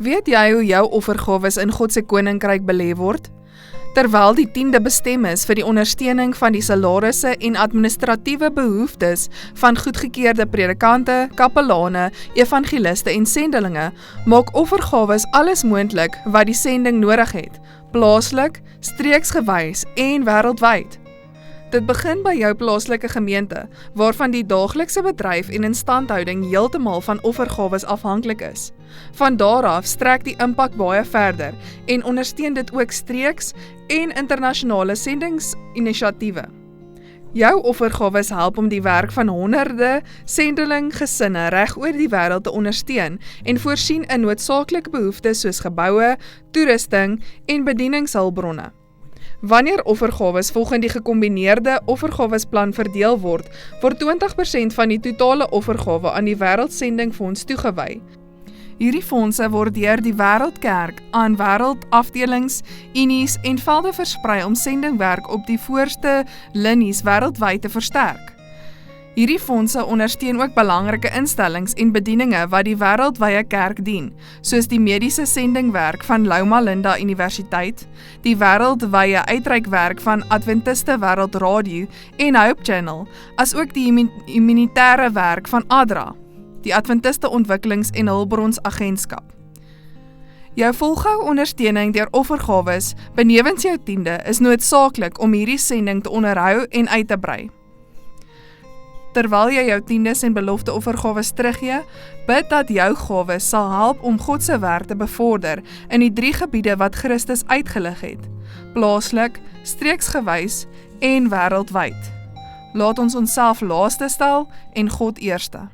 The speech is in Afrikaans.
Weet jy hoe jou offergawes in God se koninkryk belê word? Terwyl die 10de bestem is vir die ondersteuning van die salarisse en administratiewe behoeftes van goedgekeurde predikante, kapelane, evangeliste en sendelinge, maak offergawes alles moontlik wat die sending nodig het, plaaslik, streeksgewys en wêreldwyd. Dit begin by jou plaaslike gemeente, waarvan die daaglikse bedryf en instandhouding heeltemal van offergawes afhanklik is. Van daar af strek die impak baie verder en ondersteun dit ook streeks en internasionale sendingsinisiatiewe. Jou offergawes help om die werk van honderde sendelinggesinne reg oor die wêreld te ondersteun en voorsien in noodsaaklike behoeftes soos geboue, toerusting en bedieningshulpbronne. Wanneer offergawes volgens die gekombineerde offergawesplan verdeel word, word 20% van die totale offergawe aan die Wêreldsendingfonds toegewy. Hierdie fondse word deur die Wêreldkerk aan wêreldafdelings, unies en velde versprei om sendingwerk op die voorste linies wêreldwyd te versterk. Hierdie fondse ondersteun ook belangrike instellings en bedieninge wat die wêreldwye kerk dien, soos die mediese sendingwerk van Loma Linda Universiteit, die wêreldwye uitreikwerk van Adventiste Wêreld Radio en Hope Channel, asook die humanitêre werk van ADRA, die Adventiste Ontwikkelings- en Hulpbronsagentskap. Jou volgehoue ondersteuning deur offergawes, benewens jou 10de, is noodsaaklik om hierdie sending te onderhou en uit te brei. Terwyl jy jou 10des en belofte offergawes teruggee, bid dat jou gawes sal help om God se werk te bevorder in die 3 gebiede wat Christus uitgelig het: plaaslik, streeksgewys en wêreldwyd. Laat ons onsself laaste stel en God eerste.